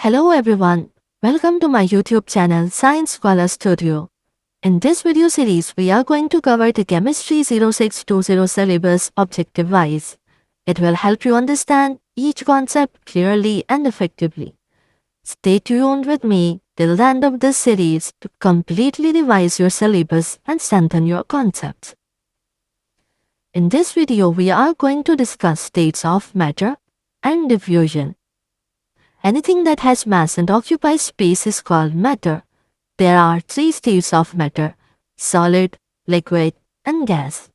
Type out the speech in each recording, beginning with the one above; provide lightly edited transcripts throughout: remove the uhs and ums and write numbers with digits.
Hello everyone, welcome to my YouTube channel Science Scholar Studio. In this video series, we are going to cover the Chemistry 0620 syllabus objective-wise. It will help you understand each concept clearly and effectively. Stay tuned with me till the end of this series to completely revise your syllabus and strengthen your concepts. In this video, we are going to discuss states of matter and diffusion. Anything that has mass and occupies space is called matter. There are three states of matter: solid, liquid, and gas.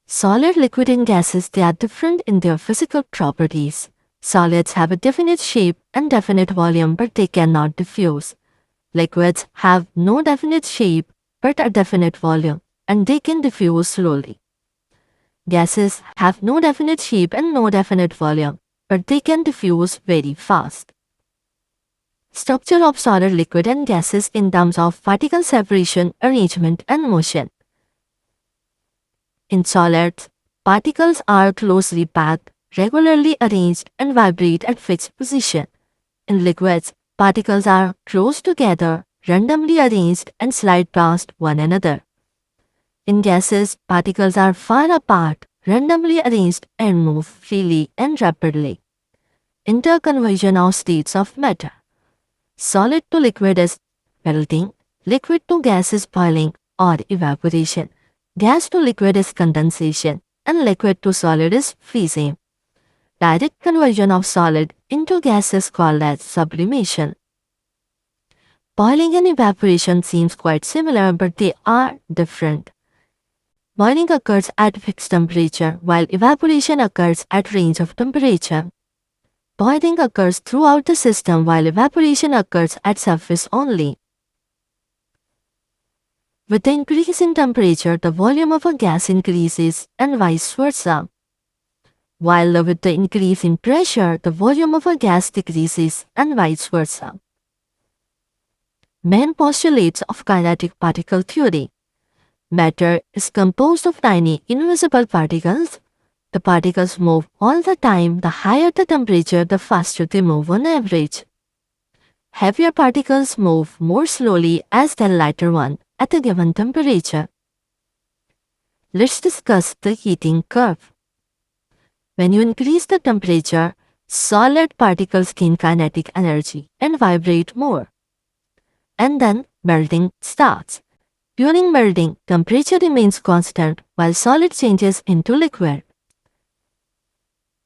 Solid, liquid, and gases, they are different in their physical properties. Solids have a definite shape and definite volume, but they cannot diffuse. Liquids have no definite shape but a definite volume, and they can diffuse slowly. Gases have no definite shape and no definite volume, but they can diffuse very fast. Structure of solid, liquid, and gases in terms of particle separation, arrangement, and motion. In solids, particles are closely packed, regularly arranged, and vibrate at fixed position. In liquids, particles are close together, randomly arranged, and slide past one another. In gases, particles are far apart, randomly arranged, and move freely and rapidly. Interconversion of states of matter. Solid to liquid is melting, liquid to gas is boiling or evaporation, gas to liquid is condensation, and liquid to solid is freezing. Direct conversion of solid into gas is called as sublimation. Boiling and evaporation seems quite similar, but they are different. Boiling occurs at fixed temperature, while evaporation occurs at range of temperature. Boiling occurs throughout the system, while evaporation occurs at surface only. With the increase in temperature, the volume of a gas increases and vice versa. While with the increase in pressure, the volume of a gas decreases and vice versa. Main postulates of kinetic particle theory. Matter is composed of tiny, invisible particles. The particles move all the time. The higher the temperature, the faster they move on average. Heavier particles move more slowly as the lighter one at a given temperature. Let's discuss the heating curve. When you increase the temperature, solid particles gain kinetic energy and vibrate more. And then melting starts. During melting, temperature remains constant while solid changes into liquid.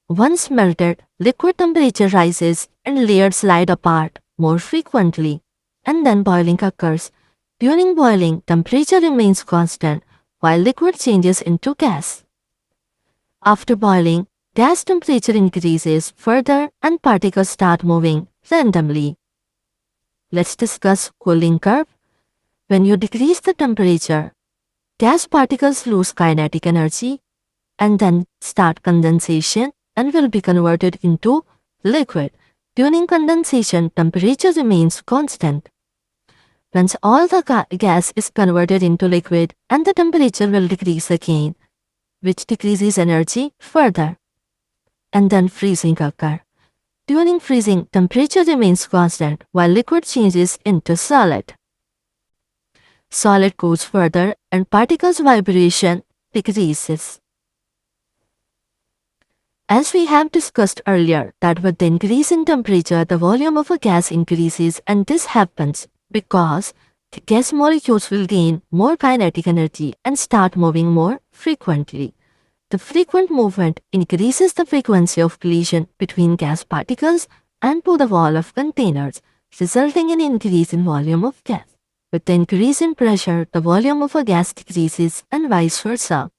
Once melted, liquid temperature rises and layers slide apart more frequently, and then boiling occurs. During boiling, temperature remains constant while liquid changes into gas. After boiling, gas temperature increases further and particles start moving randomly. Let's discuss cooling curve. When you decrease the temperature, gas particles lose kinetic energy and then start condensation and will be converted into liquid. During condensation, temperature remains constant. Once all the gas is converted into liquid, and the temperature will decrease again, which decreases energy further. And then freezing occurs. During freezing, temperature remains constant while liquid changes into solid. Solid cools further and particles' vibration decreases. As we have discussed earlier, that with the increase in temperature, the volume of a gas increases, and this happens because the gas molecules will gain more kinetic energy and start moving more frequently. The frequent movement increases the frequency of collision between gas particles and to the wall of containers, resulting in increase in volume of gas. With the increase in pressure, the volume of a gas decreases and vice versa.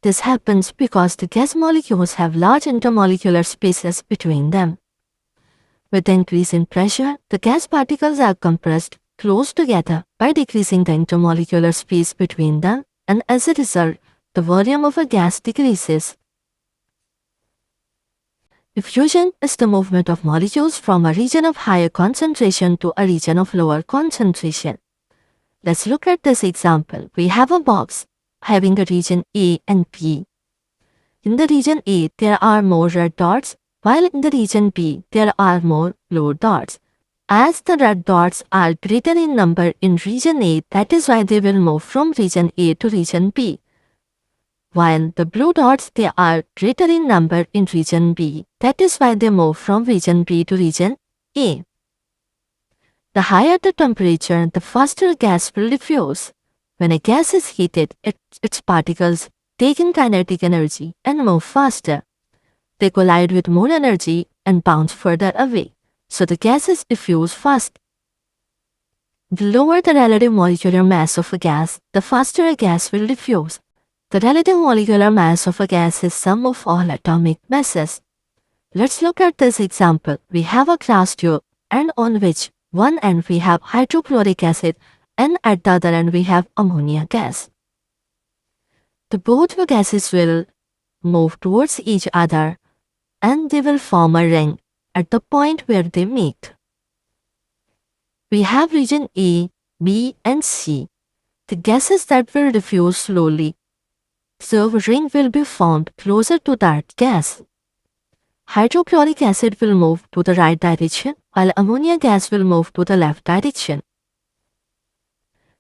This happens because the gas molecules have large intermolecular spaces between them. With the increase in pressure, the gas particles are compressed close together by decreasing the intermolecular space between them, and as a result, the volume of a gas decreases. Diffusion is the movement of molecules from a region of higher concentration to a region of lower concentration. Let's look at this example. We have a box having a region A and B. In the region A, there are more red dots, while in the region B there are more blue dots. As the red dots are greater in number in region A, that is why they will move from region A to region B. While the blue dots, they are greater in number in region B, that is why they move from region B to region A. The higher the temperature, the faster a gas will diffuse. When a gas is heated, its particles take in kinetic energy and move faster. They collide with more energy and bounce further away, so the gases diffuse fast. The lower the relative molecular mass of a gas, the faster a gas will diffuse. The relative molecular mass of a gas is sum of all atomic masses. Let's look at this example. We have a glass tube, and on which one end we have hydrochloric acid, and at the other end we have ammonia gas. The both gases will move towards each other, and they will form a ring at the point where they meet. We have region A, B, and C. The gases that will diffuse slowly, so a ring will be formed closer to that gas. Hydrochloric acid will move to the right direction, while ammonia gas will move to the left direction.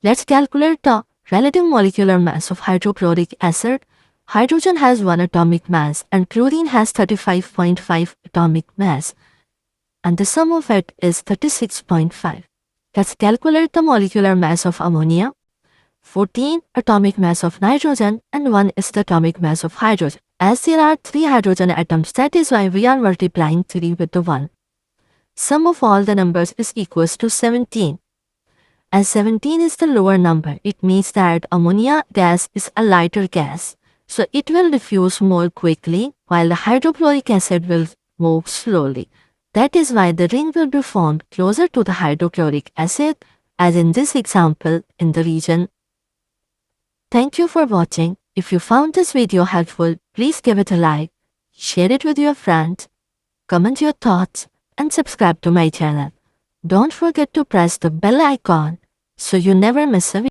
Let's calculate the relative molecular mass of hydrochloric acid. Hydrogen has 1 atomic mass and chlorine has 35.5 atomic mass, and the sum of it is 36.5. Let's calculate the molecular mass of ammonia. 14 atomic mass of nitrogen and 1 is the atomic mass of hydrogen. As there are 3 hydrogen atoms, that is why we are multiplying 3 with the 1. Sum of all the numbers is equals to 17. As 17 is the lower number, it means that ammonia gas is a lighter gas, so it will diffuse more quickly, while the hydrochloric acid will move slowly. That is why the ring will be formed closer to the hydrochloric acid, as in this example in the region. Thank you for watching. If you found this video helpful, please give it a like, share it with your friends, comment your thoughts, and subscribe to my channel. Don't forget to press the bell icon so you never miss a video.